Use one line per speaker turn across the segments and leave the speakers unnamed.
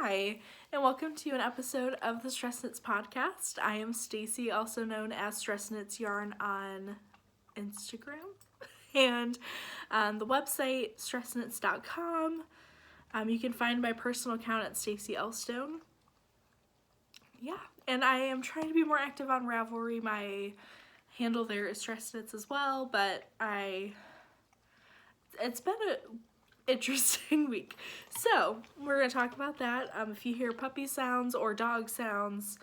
Hi, and welcome to an episode of the Stress Knits podcast. I am Stacy, also known as Stress Knits Yarn on Instagram, and on the website stressknits.com. You can find my personal account at Stacyelstone. Yeah, and I am trying to be more active on Ravelry. My handle there is Stress Knits as well, but it's been a interesting week. So we're going to talk about that. If you hear puppy sounds or dog sounds,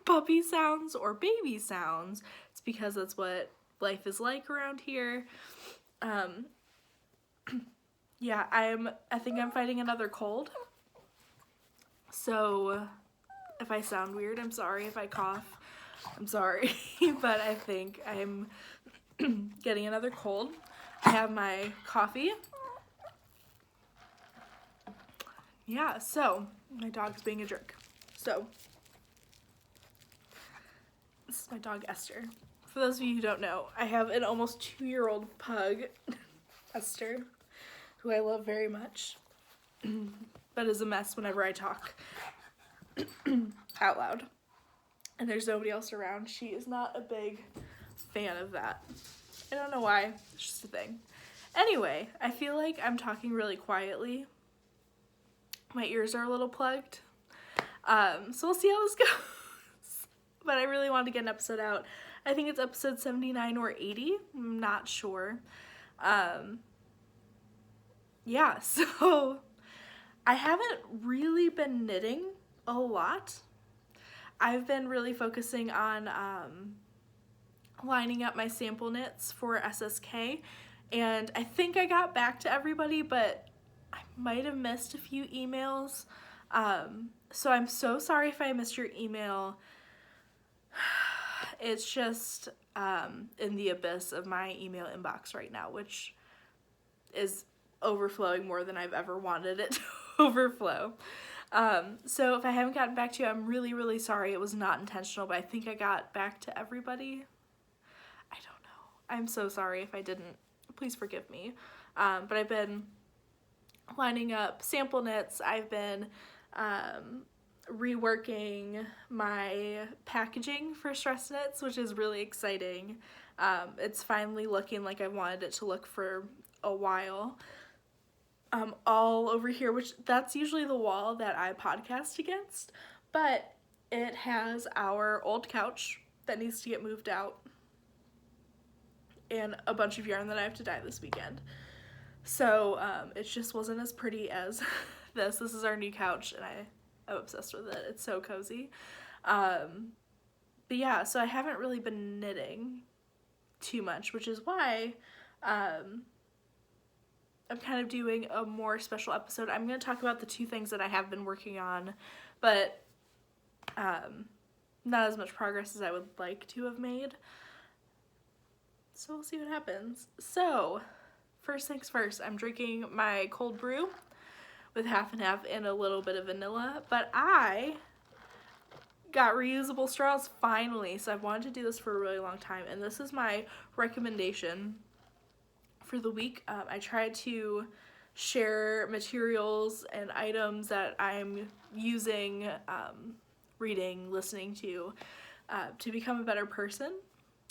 puppy sounds or baby sounds, it's because that's what life is like around here. Yeah, I think I'm fighting another cold. So if I sound weird, I'm sorry. If I cough, I'm sorry. But I think I'm getting another cold. I have my coffee. Yeah, so my dog's being a jerk. So this is my dog Esther. For those of you who don't know, I have an almost 2-year-old pug, Esther, who I love very much, but is a mess whenever I talk out loud. And there's nobody else around. She is not a big fan of that. I don't know why. It's just a thing. Anyway, I feel like I'm talking really quietly. My ears are a little plugged. So we'll see how this goes. But I really wanted to get an episode out. I think it's episode 79 or 80. I'm not sure. Yeah, so I haven't really been knitting a lot. I've been really focusing on lining up my sample knits for SSK. And I think I got back to everybody, but I might have missed a few emails. So I'm so sorry if I missed your email. It's just in the abyss of my email inbox right now, which is overflowing more than I've ever wanted it to overflow. So if I haven't gotten back to you, I'm really, really sorry. It was not intentional, but I think I got back to everybody. I don't know. I'm so sorry if I didn't. Please forgive me. But I've been lining up sample knits. I've been reworking my packaging for Stress Knits, which is really exciting. It's finally looking like I wanted it to look for a while. All over here, which that's usually the wall that I podcast against, but it has our old couch that needs to get moved out and a bunch of yarn that I have to dye this weekend. So it just wasn't as pretty as this. This is our new couch and I'm obsessed with it. It's so cozy. But yeah, so I haven't really been knitting too much, which is why I'm kind of doing a more special episode. I'm going to talk about the 2 things that I have been working on, but not as much progress as I would like to have made. So we'll see what happens. So, first things first, I'm drinking my cold brew with half and half and a little bit of vanilla, but I got reusable straws finally, so I've wanted to do this for a really long time, and this is my recommendation for the week. I try to share materials and items that I'm using, reading, listening to become a better person,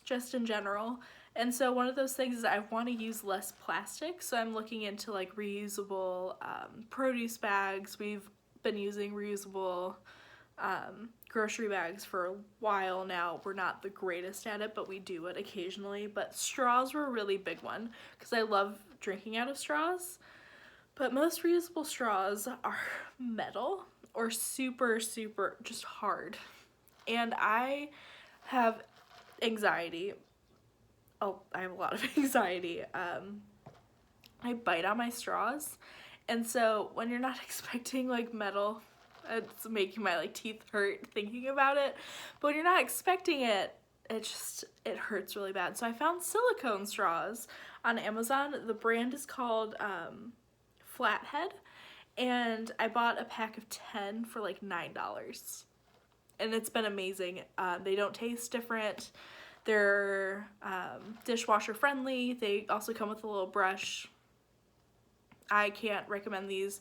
just in general. And so one of those things is I want to use less plastic, so I'm looking into like reusable produce bags. We've been using reusable grocery bags for a while now. We're not the greatest at it, but we do it occasionally. But straws were a really big one because I love drinking out of straws. But most reusable straws are metal or super, super just hard. And I have anxiety. Oh, I have a lot of anxiety. I bite on my straws. And so when you're not expecting like metal, it's making my like teeth hurt thinking about it. But when you're not expecting it, it hurts really bad. So I found silicone straws on Amazon. The brand is called Flathead. And I bought a pack of 10 for like $9. And it's been amazing. They don't taste different. They're dishwasher friendly. They also come with a little brush. I can't recommend these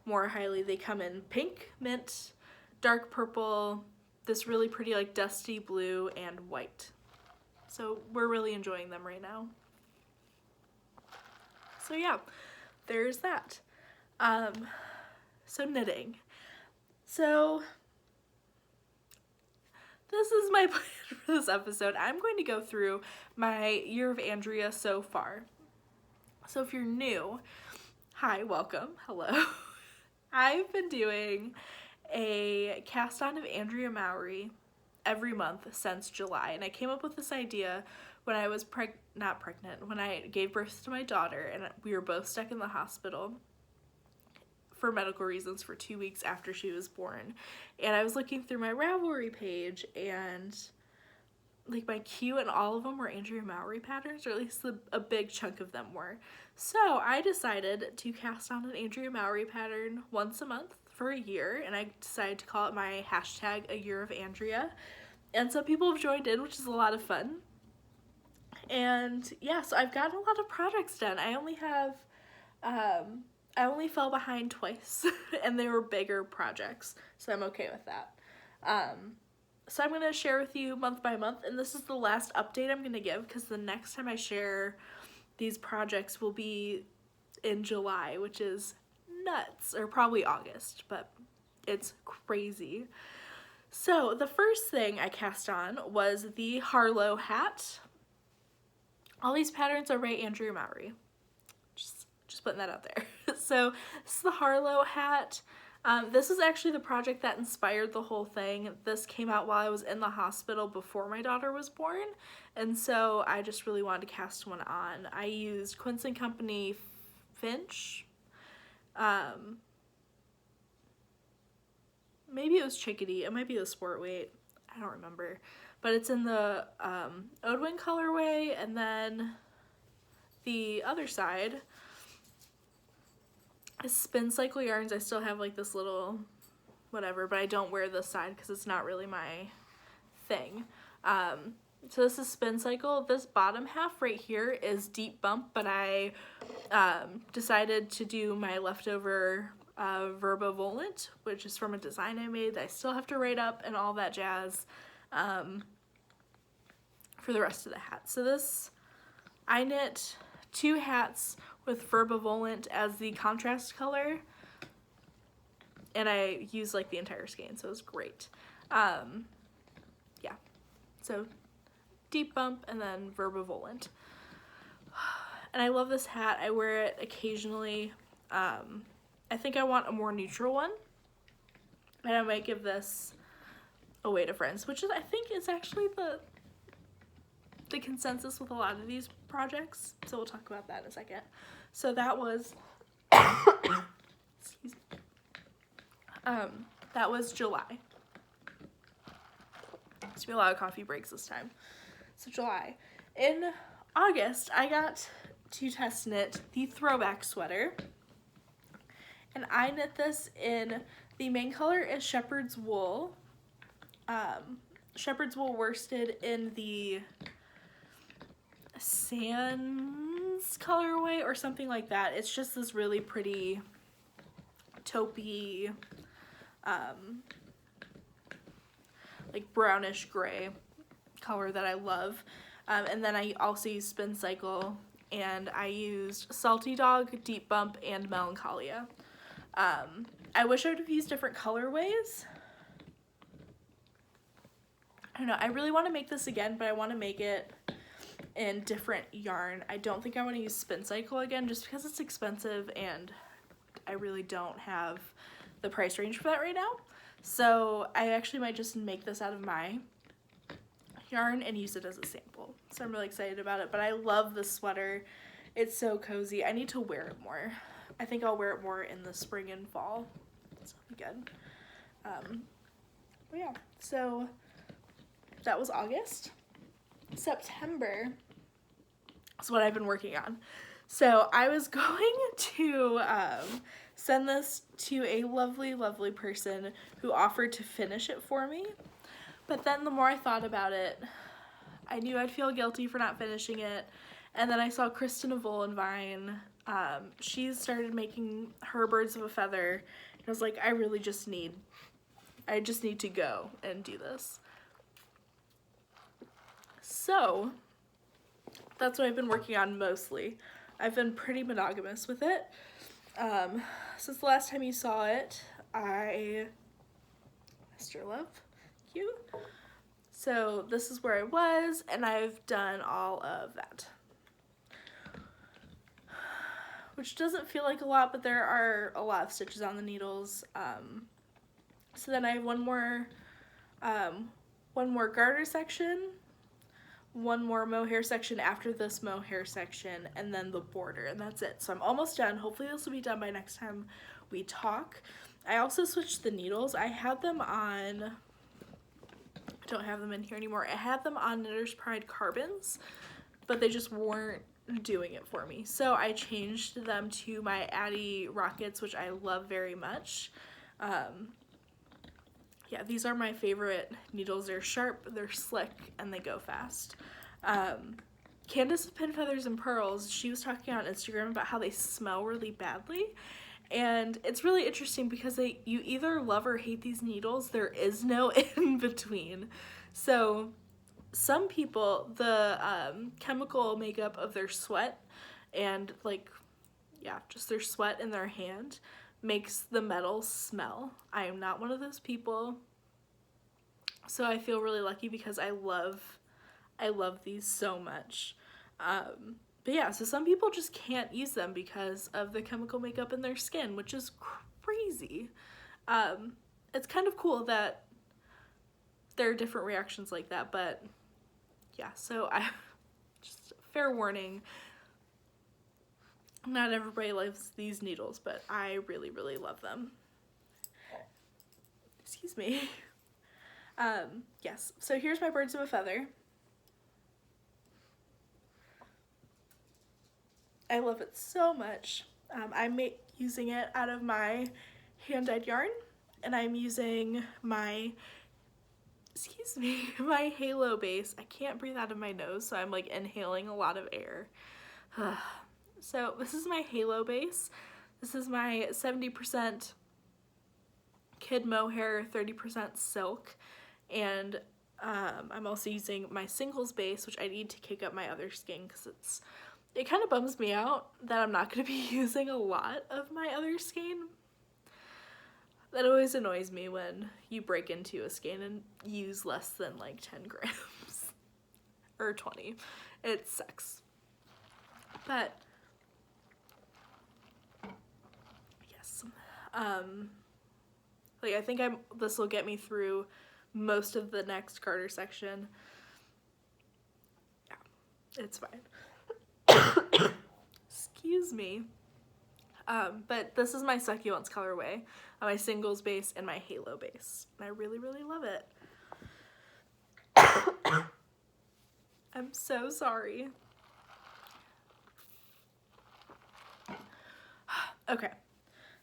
more highly. They come in pink, mint, dark purple, this really pretty like dusty blue, and white. So we're really enjoying them right now. So yeah, there's that. So knitting. So this is my plan for this episode. I'm going to go through my year of Andrea so far. So if you're new, hi, welcome, hello. I've been doing a cast on of Andrea Mowry every month since July, and I came up with this idea when I was not pregnant, when I gave birth to my daughter, and we were both stuck in the hospital for medical reasons for 2 weeks after she was born. And I was looking through my Ravelry page, and like my queue and all of them were Andrea Mowry patterns, or at least a big chunk of them were. So I decided to cast on an Andrea Mowry pattern once a month for a year, and I decided to call it my hashtag A Year of Andrea. And some people have joined in, which is a lot of fun. And yeah, so I've gotten a lot of projects done. I only fell behind twice, and they were bigger projects, so I'm okay with that. So I'm going to share with you month by month, and this is the last update I'm going to give, because the next time I share these projects will be in July, which is nuts, or probably August, but it's crazy. So the first thing I cast on was the Harlow hat. All these patterns are by Andrea Mowry. Just putting that out there. So this is the Harlow hat. This is actually the project that inspired the whole thing. This came out while I was in the hospital before my daughter was born, and so I just really wanted to cast one on. I used Quince & Company Finch. Maybe it was Chickadee. It might be the Sport Weight. I don't remember. But it's in the Odwin colorway, and then the other side is Spin Cycle yarns. I still have like this little whatever, but I don't wear this side because it's not really my thing. So this is Spin Cycle. This bottom half right here is Deep Bump, but I decided to do my leftover Verba Volant, which is from a design I made that I still have to write up and all that jazz for the rest of the hat. So this, I knit 2 hats with Verba Volant as the contrast color, and I used like the entire skein, so it was great. Yeah, so Deep Bump and then Verba Volant. And I love this hat. I wear it occasionally. I think I want a more neutral one, and I might give this away to friends, which is, I think, is actually the consensus with a lot of these projects, so we'll talk about that in a second. So that was excuse me, that was July. There's gonna be a lot of coffee breaks this time. So July. In August, I got to test knit the throwback sweater, and I knit this in, the main color is shepherd's wool. Shepherd's wool worsted in the Sands colorway or something like that. It's just this really pretty taupey, like brownish gray color that I love. And then I also used Spin Cycle, and I used Salty Dog, Deep Bump, and Melancholia. I wish I would have used different colorways. I don't know, I really want to make this again, but I want to make it in different yarn. I don't think I want to use Spin Cycle again, just because it's expensive and I really don't have the price range for that right now. So I actually might just make this out of my yarn and use it as a sample. So I'm really excited about it, but I love this sweater. It's so cozy. I need to wear it more. I think I'll wear it more in the spring and fall. So it'll be good. But yeah, so that was August. September is what I've been working on. So I was going to send this to a lovely, lovely person who offered to finish it for me. But then the more I thought about it, I knew I'd feel guilty for not finishing it. And then I saw Kristen of Vine She started making her birds of a feather. And I was like, I just need to go and do this. So that's what I've been working on mostly. I've been pretty monogamous with it. Since the last time you saw it, I missed your love. Thank you. So this is where I was, and I've done all of that. Which doesn't feel like a lot, but there are a lot of stitches on the needles. So then I have one more garter section, one more mohair section after this mohair section, and then the border, and that's it. So I'm almost done. Hopefully this will be done by next time we talk. I also switched the needles. I had them on, I don't have them in here anymore. I had them on Knitter's Pride carbons, but they just weren't doing it for me. So I changed them to my Addie Rockets, which I love very much. Yeah, these are my favorite needles. They're sharp, they're slick, and they go fast. Candace of Pin Feathers and Pearls, she was talking on Instagram about how they smell really badly. And it's really interesting because you either love or hate these needles. There is no in between. So some people, the chemical makeup of their sweat and just their sweat in their hand makes the metal smell. I am not one of those people. So I feel really lucky because I love these so much. But yeah, so some people just can't use them because of the chemical makeup in their skin, which is crazy. It's kind of cool that there are different reactions like that, but yeah, so just fair warning, not everybody loves these needles, but I really, really love them. Excuse me. Yes, so here's my birds of a feather. I love it so much. I'm using it out of my hand-dyed yarn, and I'm using my my halo base. I can't breathe out of my nose, so I'm like inhaling a lot of air. So this is my halo base. This is my 70% kid mohair, 30% silk, and I'm also using my singles base, which I need to kick up my other skin because it kind of bums me out that I'm not going to be using a lot of my other skein. That always annoys me when you break into a skein and use less than like 10 grams or 20. It sucks. But yes, I think this will get me through most of the next garter section. Yeah, it's fine. Excuse me. But this is my Succulents colorway, my singles base, and my halo base. And I really, really love it. I'm so sorry. Okay,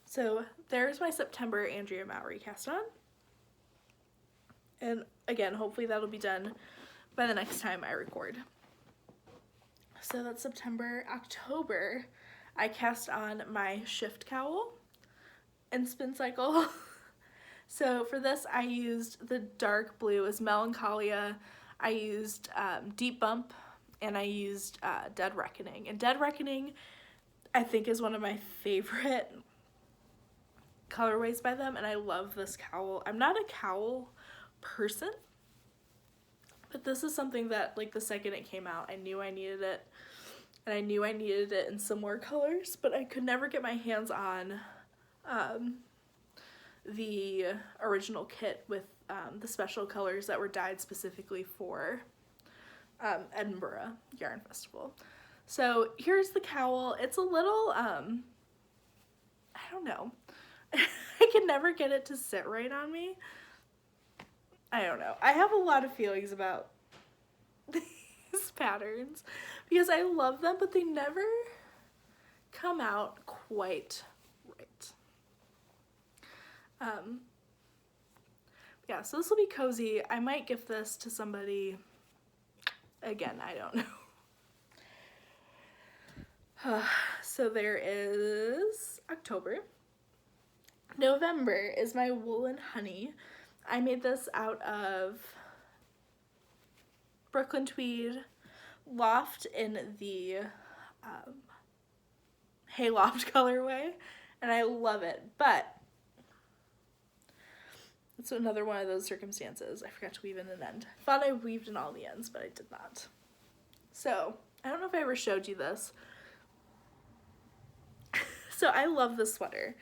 so there's my September Andrea Mowry cast on. And again, hopefully that'll be done by the next time I record. So that's September. October, I cast on my Shift Cowl and Spin Cycle. So for this, I used the dark blue as Melancholia. I used Deep Bump, and I used Dead Reckoning. And Dead Reckoning, I think, is one of my favorite colorways by them, and I love this cowl. I'm not a cowl person, but this is something that, like, the second it came out, I knew I needed it, and I knew I needed it in some more colors, but I could never get my hands on the original kit with the special colors that were dyed specifically for Edinburgh Yarn Festival. So here's the cowl. It's a little, I don't know. I can never get it to sit right on me. I don't know. I have a lot of feelings about these patterns because I love them, but they never come out quite right. Yeah, so this will be cozy. I might gift this to somebody. Again, I don't know. So there is October. November is my wool and honey. I made this out of Brooklyn tweed loft in the hayloft colorway, and I love it, but it's another one of those circumstances. I forgot to weave in an end. Thought I weaved in all the ends, but I did not. So, I don't know if I ever showed you this. So I love this sweater.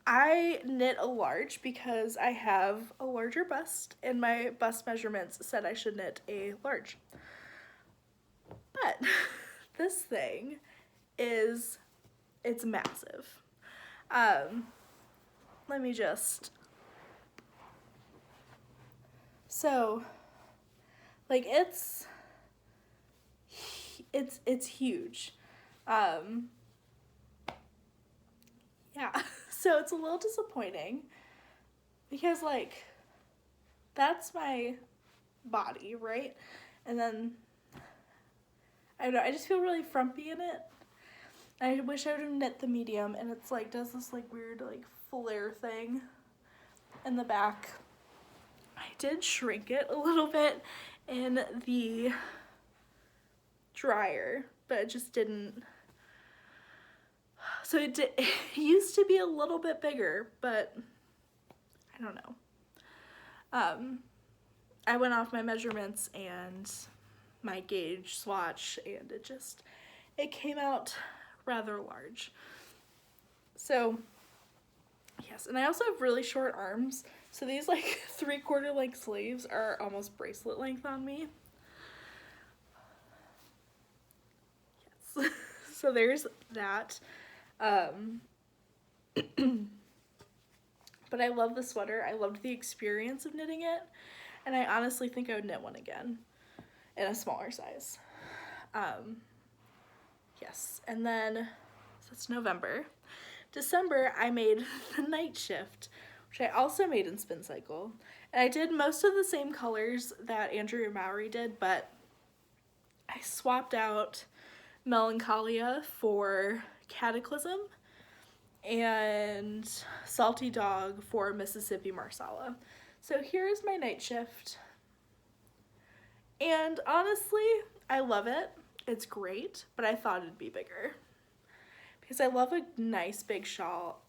I knit a large because I have a larger bust, and my bust measurements said I should knit a large. But this thing it's massive. Let me just, so, like, it's huge. Yeah, so it's a little disappointing because, like, that's my body, right? And then, I don't know, I just feel really frumpy in it. I wish I would have knit the medium, and it's like, does this like weird like flare thing in the back. I did shrink it a little bit in the dryer, but it just didn't. So it used to be a little bit bigger, but I don't know. I went off my measurements and my gauge swatch, and it came out rather large. So yes, and I also have really short arms, so these like 3/4 length sleeves are almost bracelet length on me. Yes. So there's that. But I love the sweater. I loved the experience of knitting it, and I honestly think I would knit one again in a smaller size. Yes, and then, so it's November. December, I made the night shift, which I also made in Spin Cycle. And I did most of the same colors that Andrea Mowry did, but I swapped out Melancholia for Cataclysm and Salty Dog for Mississippi Marsala. So here's my night shift. And honestly, I love it. It's great, but I thought it'd be bigger because I love a nice big shawl.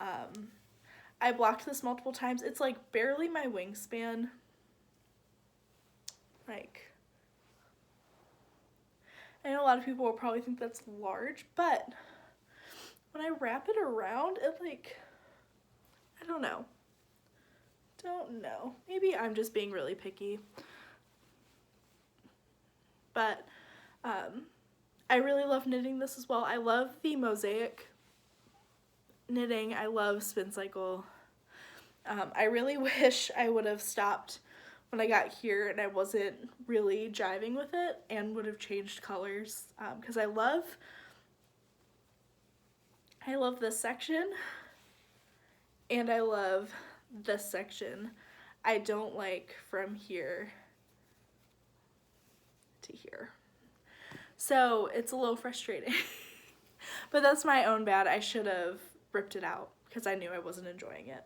I blocked this multiple times. It's like barely my wingspan. Like, I know a lot of people will probably think that's large, but when I wrap it around, it like, I don't know. Maybe I'm just being really picky. But I really love knitting this as well. I love the mosaic knitting. I love Spin Cycle. I really wish I would have stopped when I got here and I wasn't really jiving with it and would have changed colors, because I love this section and I love this section. I don't like from here to here. So it's a little frustrating. But that's my own bad. I should have ripped it out because I knew I wasn't enjoying it.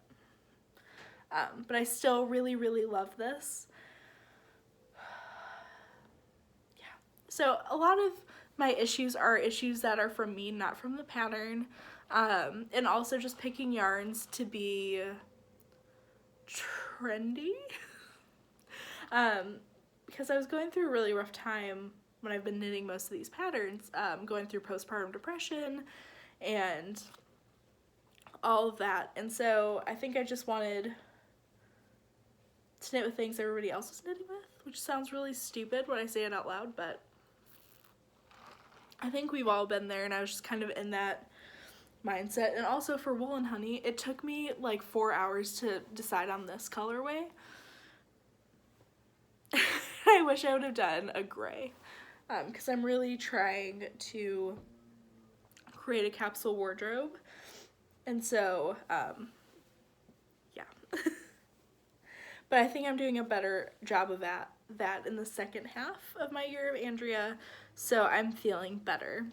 But I still really, really love this. Yeah. So a lot of my issues are issues that are from me, not from the pattern. And also just picking yarns to be trendy. Because I was going through a really rough time when I've been knitting most of these patterns, going through postpartum depression and all of that. And so I think I just wanted to knit with things everybody else is knitting with, which sounds really stupid when I say it out loud, but I think we've all been there, and I was just kind of in that mindset. And also for Wool and Honey, it took me like 4 hours to decide on this colorway. I wish I would have done a gray, because I'm really trying to create a capsule wardrobe, and so yeah. But I think I'm doing a better job of that in the second half of my year of Andrea, so I'm feeling better.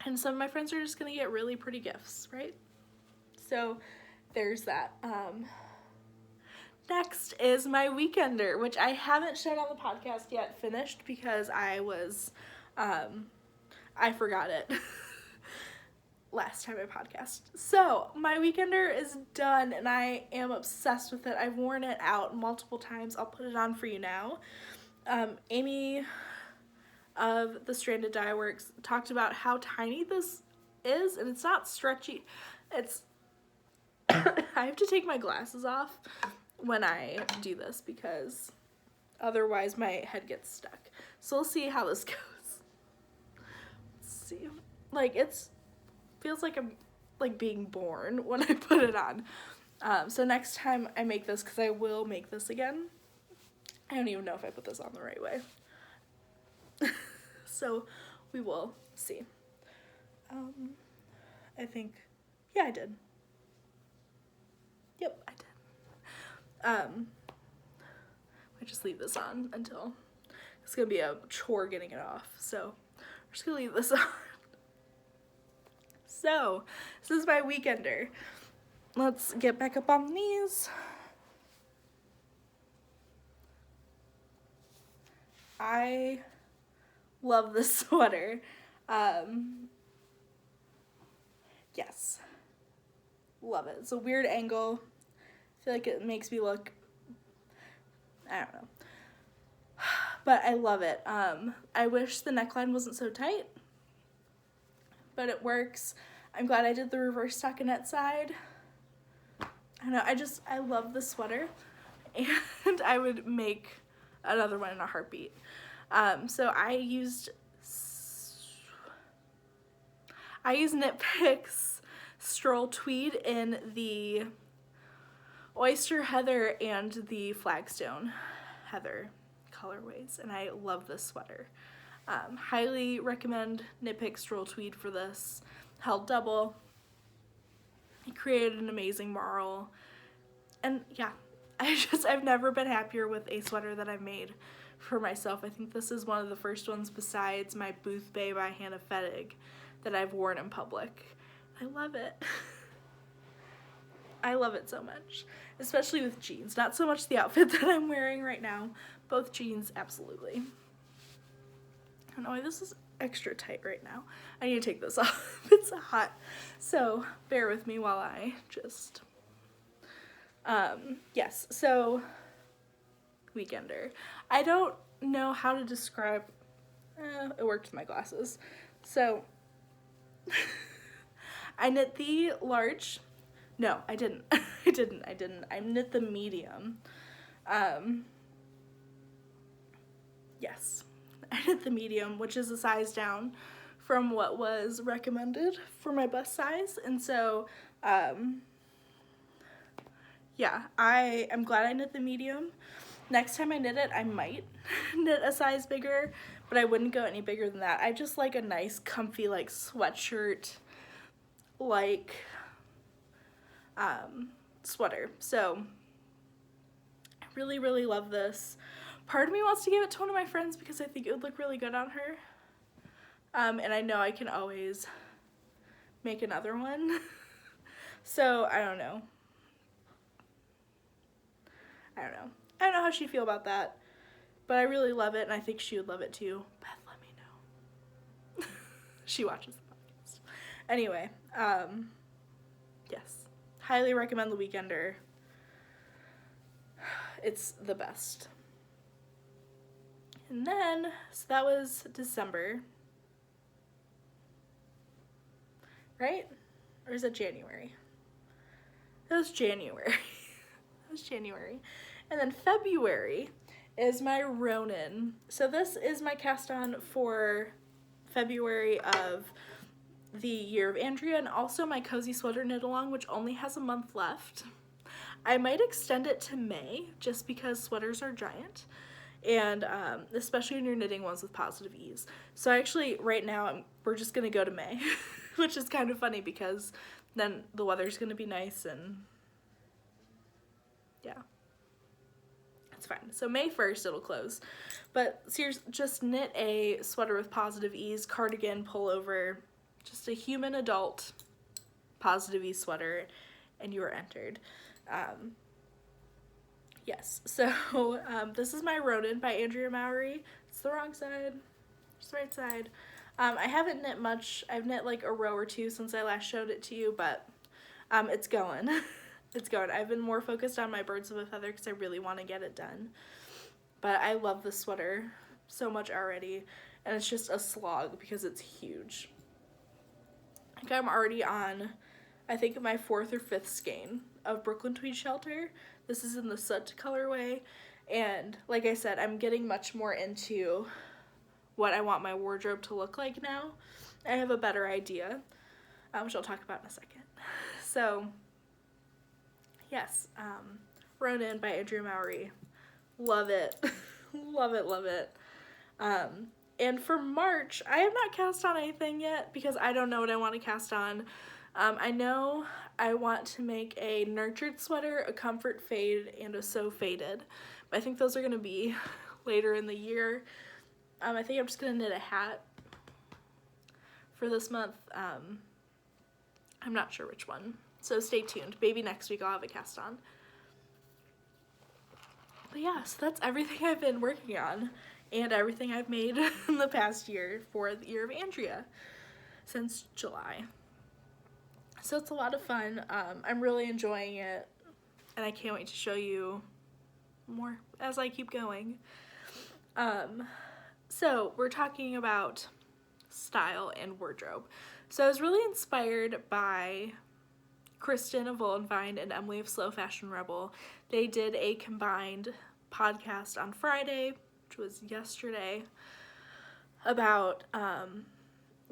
And some of my friends are just gonna get really pretty gifts, right? So there's that. Next is my weekender, which I haven't shown on the podcast yet finished because I forgot it last time I podcast. So my weekender is done and I am obsessed with it. I've worn it out multiple times. I'll put it on for you now. Amy of the Stranded Dye Works talked about how tiny this is, and it's not stretchy. It's I have to take my glasses off when I do this because otherwise my head gets stuck. So we'll see how this goes. Let's see. Like, feels like I'm like being born when I put it on. So next time I make this, because I will make this again, I don't even know if I put this on the right way. So we will see. I think, yeah, I did. Yep, I did. I just leave this on until it's gonna be a chore getting it off. So we're just gonna leave this on. So this is my weekender. Let's get back up on these. I love this sweater. Yes. Love it. It's a weird angle. I feel like it makes me look, I don't know. But I love it. I wish the neckline wasn't so tight, but it works. I'm glad I did the reverse stockinette side. I know, I love the sweater, and I would make another one in a heartbeat. So I used Knit Picks Stroll Tweed in the Oyster Heather and the Flagstone Heather colorways, and I love this sweater. Highly recommend Knit Picks Stroll Tweed for this. Held double. He created an amazing marl, and yeah, I've never been happier with a sweater that I've made for myself. I think this is one of the first ones besides my Booth Bay by Hannah Fettig that I've worn in public. I love it. I love it so much, especially with jeans. Not so much the outfit that I'm wearing right now. Both jeans, absolutely. I don't know why this is extra tight right now. I need to take this off. It's hot. So bear with me while I just, yes, so weekender. I don't know how to describe, it worked with my glasses. So I knit the large, no, I didn't. I didn't. I knit the medium. Yes, I knit the medium, which is a size down from what was recommended for my bust size. And so, yeah, I'm glad I knit the medium. Next time I knit it, I might knit a size bigger, but I wouldn't go any bigger than that. I just like a nice, comfy, like, sweatshirt, like, sweater. So I really, really love this. Part of me wants to give it to one of my friends because I think it would look really good on her. And I know I can always make another one. So I don't know. I don't know how she'd feel about that, but I really love it, and I think she would love it too. Beth, let me know. She watches the podcast. Anyway, yes. Highly recommend The Weekender. It's the best. And then, so that was December. Right? Or is it January? It was January. It was January. And then February is my Ronin. So this is my cast on for February of the year of Andrea, and also my Cozy Sweater Knit Along, which only has a month left. I might extend it to May just because sweaters are giant, and especially when you're knitting ones with positive ease. So actually right now we're just gonna go to May, which is kind of funny because then the weather's gonna be nice and yeah. It's fine. So May 1st it'll close. But seriously, just knit a sweater with positive ease, cardigan, pullover, just a human adult positive E sweater, and you are entered. Yes, so this is my Ronin by Andrea Mowry. It's the wrong side, it's the right side. I haven't knit much. I've knit like a row or two since I last showed it to you, but it's going. It's going. I've been more focused on my birds of a feather because I really want to get it done. But I love this sweater so much already, and it's just a slog because it's huge. I think I'm already on, I think, my 4th or 5th skein of Brooklyn Tweed Shelter. This is in the Soot colorway, and like I said, I'm getting much more into what I want my wardrobe to look like now. I have a better idea, which I'll talk about in a second. So, yes, Ronin by Andrea Mowry. Love it. Love it, love it. And for March, I have not cast on anything yet because I don't know what I want to cast on. I know I want to make a nurtured sweater, a comfort fade, and a so faded. But I think those are going to be later in the year. I think I'm just going to knit a hat for this month. I'm not sure which one. So stay tuned. Maybe next week I'll have a cast on. But yeah, so that's everything I've been working on and everything I've made in the past year for the Year of Andrea since July. So it's a lot of fun. I'm really enjoying it, and I can't wait to show you more as I keep going. So we're talking about style and wardrobe. So I was really inspired by Kristen of Vine and Emily of Slow Fashion Rebel. They did a combined podcast on Friday, which was yesterday, about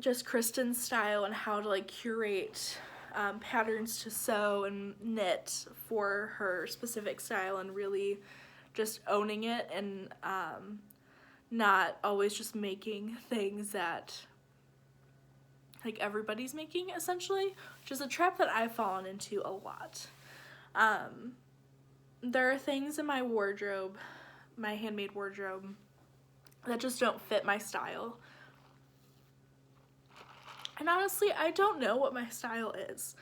just Kristen's style and how to like curate patterns to sew and knit for her specific style, and really just owning it and not always just making things that like everybody's making, essentially, which is a trap that I've fallen into a lot. There are things in my wardrobe, my handmade wardrobe, that just don't fit my style. And honestly, I don't know what my style is.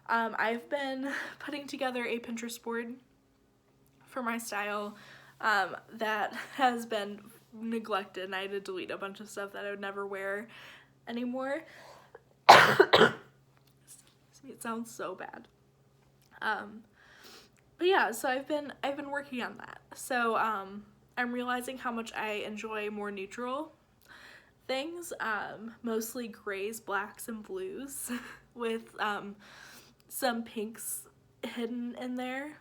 I've been putting together a Pinterest board for my style that has been neglected, and I had to delete a bunch of stuff that I would never wear anymore. It sounds so bad. But yeah, so I've been working on that. So I'm realizing how much I enjoy more neutral things, mostly grays, blacks, and blues, with some pinks hidden in there.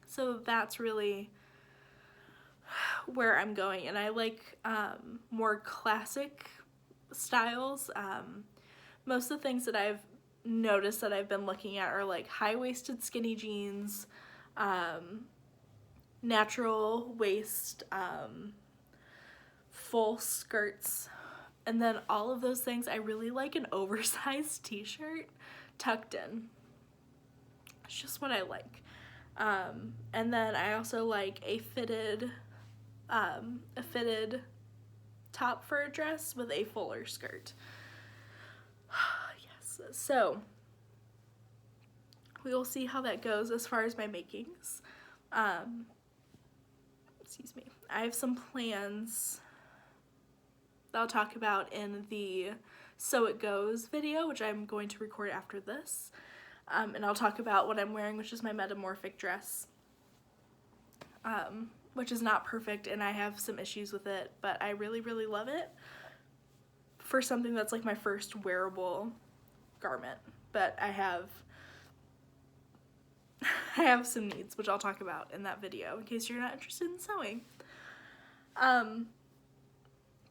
So that's really where I'm going, and I like more classic styles. Most of the things that I've noticed that I've been looking at are like high-waisted skinny jeans, natural waist, full skirts, and then all of those things. I really like an oversized t-shirt tucked in. It's just what I like. And then I also like a fitted top for a dress with a fuller skirt. Yes, so we will see how that goes as far as my makings. Excuse me. I have some plans that I'll talk about in the So It Goes video, which I'm going to record after this. And I'll talk about what I'm wearing, which is my metamorphic dress, which is not perfect, and I have some issues with it, but I really, really love it for something that's like my first wearable garment. But I have some needs, which I'll talk about in that video in case you're not interested in sewing.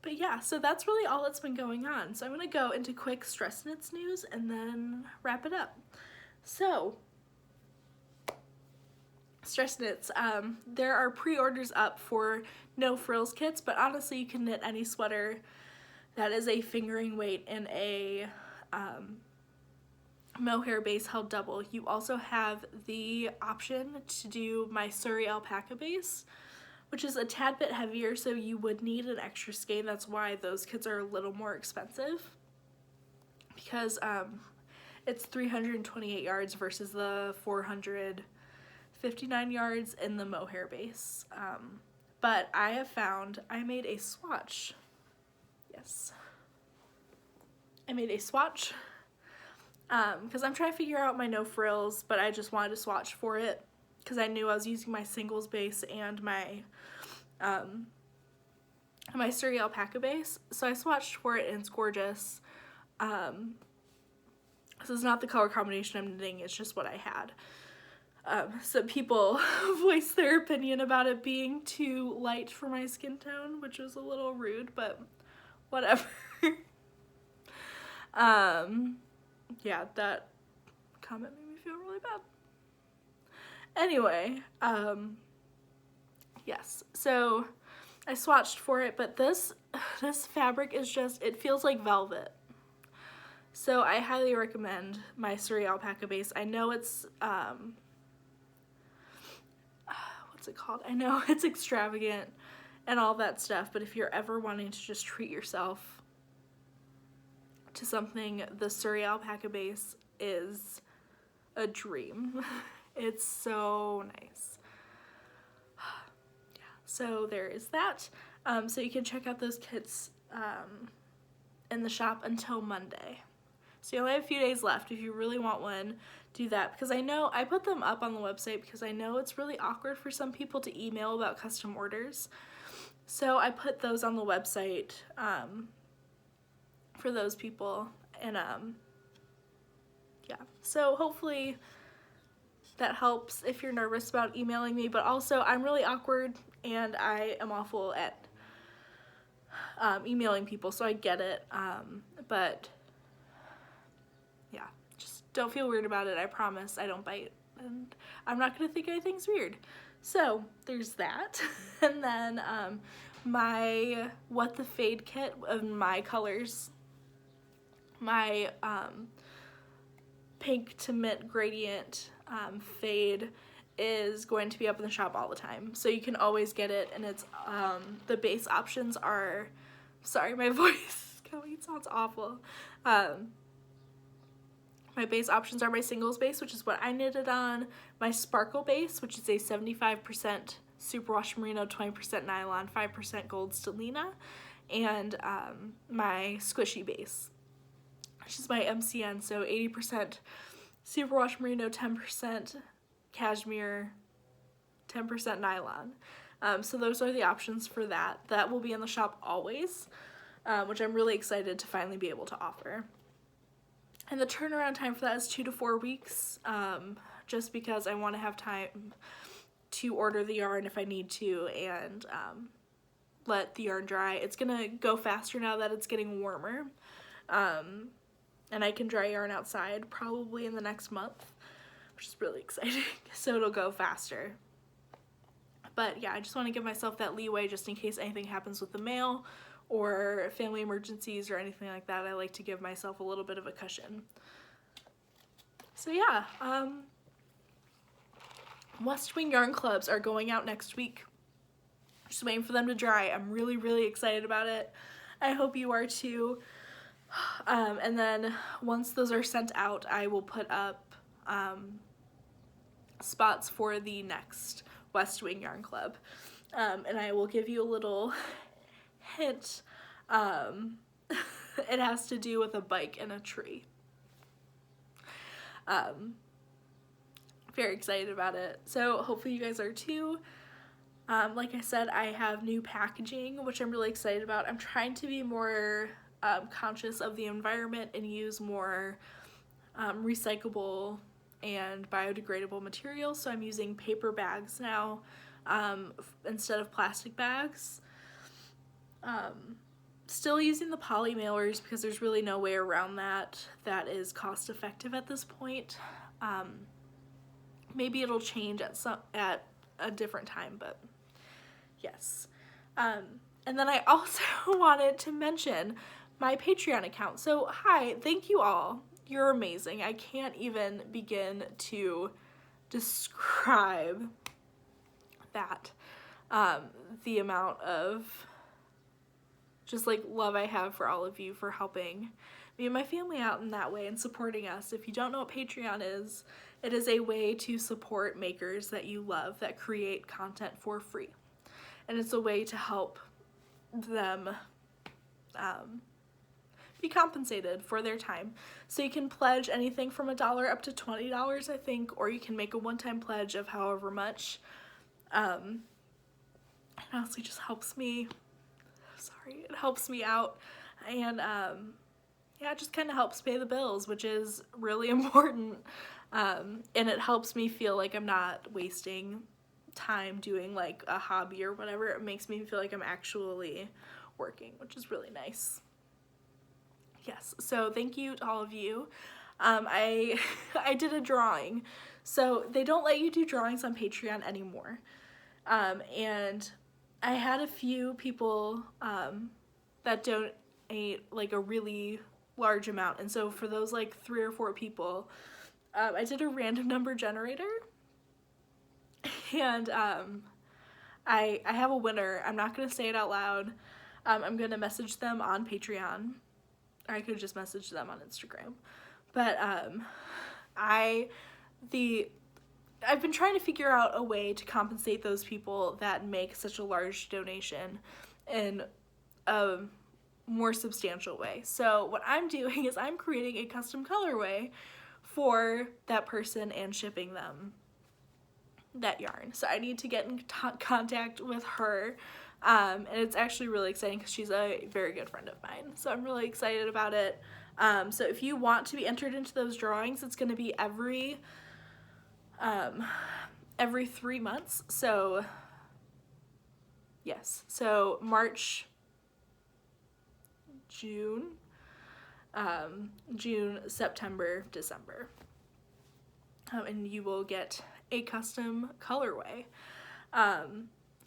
But yeah, so that's really all that's been going on. So I'm going to go into quick Stress Knits news and then wrap it up. So, Stress Knits, there are pre-orders up for no frills kits, but honestly you can knit any sweater that is a fingering weight in a mohair base held double. You also have the option to do my Surrey alpaca base, which is a tad bit heavier, so you would need an extra skein. That's why those kits are a little more expensive. because it's 328 yards versus the 459 yards in the mohair base. But I have found, I made a swatch. Yes. I made a swatch because I'm trying to figure out my no frills, but I just wanted to swatch for it because I knew I was using my singles base and my my Surrey alpaca base. So I swatched for it and it's gorgeous. This is not the color combination I'm knitting, it's just what I had. So people voiced their opinion about it being too light for my skin tone, which was a little rude, but whatever. Yeah, that comment made me feel really bad. Anyway, yes, so I swatched for it, but this fabric is just, it feels like velvet. So I highly recommend my Surrey alpaca base. I know it's, what's it called? I know it's extravagant and all that stuff, but if you're ever wanting to just treat yourself to something, the Surrey alpaca base is a dream. It's so nice. Yeah, so there is that. So you can check out those kits in the shop until Monday. So you only have a few days left. If you really want one, do that, because I know I put them up on the website because I know it's really awkward for some people to email about custom orders. So I put those on the website for those people, and yeah, so hopefully that helps if you're nervous about emailing me. But also, I'm really awkward and I am awful at emailing people, so I get it, but yeah, just don't feel weird about it. I promise I don't bite, and I'm not gonna think anything's weird. So there's that. And then my What the Fade kit of my colors, my pink to mint gradient fade is going to be up in the shop all the time, so you can always get it. And it's the base options are, sorry, my voice is going, it sounds awful. My base options are my singles base, which is what I knitted on, my sparkle base, which is a 75% superwash merino, 20% nylon, 5% gold stellina, and my squishy base, which is my MCN, so 80% superwash merino, 10% cashmere, 10% nylon. So those are the options for that. That will be in the shop always, which I'm really excited to finally be able to offer. And the turnaround time for that is 2 to 4 weeks, just because I want to have time to order the yarn if I need to, and let the yarn dry. It's gonna go faster now that it's getting warmer, and I can dry yarn outside probably in the next month, which is really exciting. So it'll go faster. But yeah, I just want to give myself that leeway just in case anything happens with the mail or family emergencies or anything like that. I like to give myself a little bit of a cushion. So yeah, West Wing yarn clubs are going out next week. Just waiting for them to dry. I'm really, really excited about it. I hope you are too. And then once those are sent out, I will put up spots for the next West Wing Yarn Club. And I will give you a little hint. It has to do with a bike and a tree. Very excited about it. So hopefully you guys are too. Like I said, I have new packaging, which I'm really excited about. I'm trying to be more conscious of the environment and use more recyclable and biodegradable materials. So I'm using paper bags now instead of plastic bags. Still using the poly mailers because there's really no way around that. That is cost effective at this point. Maybe it'll change at a different time, but yes. And then I also wanted to mention my Patreon account. So hi, thank you all. You're amazing. I can't even begin to describe that. The amount of just like love I have for all of you for helping me and my family out in that way and supporting us. If you don't know what Patreon is, it is a way to support makers that you love that create content for free. And it's a way to help them be compensated for their time. So you can pledge anything from $1 up to $20, I think, or you can make a one-time pledge of however much. It honestly just helps me, it helps me out, and yeah, it just kind of helps pay the bills, which is really important, and it helps me feel like I'm not wasting time doing like a hobby or whatever. It makes me feel like I'm actually working, which is really nice. Yes, so thank you to all of you. I did a drawing. So they don't let you do drawings on Patreon anymore. And I had a few people that donate like a really large amount. And so for those like 3 or 4 people, I did a random number generator. And I have a winner. I'm not going to say it out loud. I'm going to message them on Patreon. Or I could just message them on Instagram. But I've been trying to figure out a way to compensate those people that make such a large donation in a more substantial way. So what I'm doing is I'm creating a custom colorway for that person and shipping them that yarn. So I need to get in contact with her. And it's actually really exciting because she's a very good friend of mine. So I'm really excited about it. So if you want to be entered into those drawings, it's going to be every 3 months. So yes, so March, June, September, December. And you will get a custom colorway.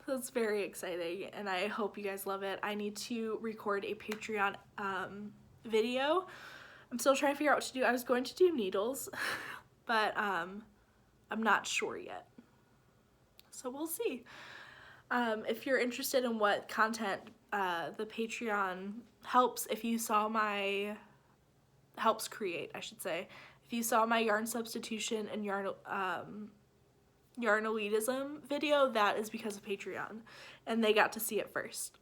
So it's very exciting, and I hope you guys love it. I need to record a Patreon video. I'm still trying to figure out what to do. I was going to do needles, but I'm not sure yet. So we'll see. If you're interested in what content the Patreon helps, if you saw my helps create, I should say, if you saw my yarn substitution and yarn elitism video, that is because of Patreon, and they got to see it first.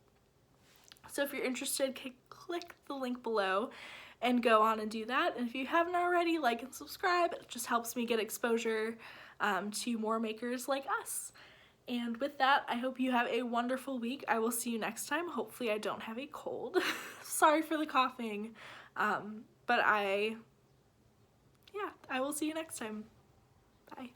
So if you're interested, click the link below and go on and do that. And if you haven't already, like and subscribe. It just helps me get exposure to more makers like us. And with that, I hope you have a wonderful week. I will see you next time. Hopefully I don't have a cold. Sorry for the coughing. But I will see you next time. Bye.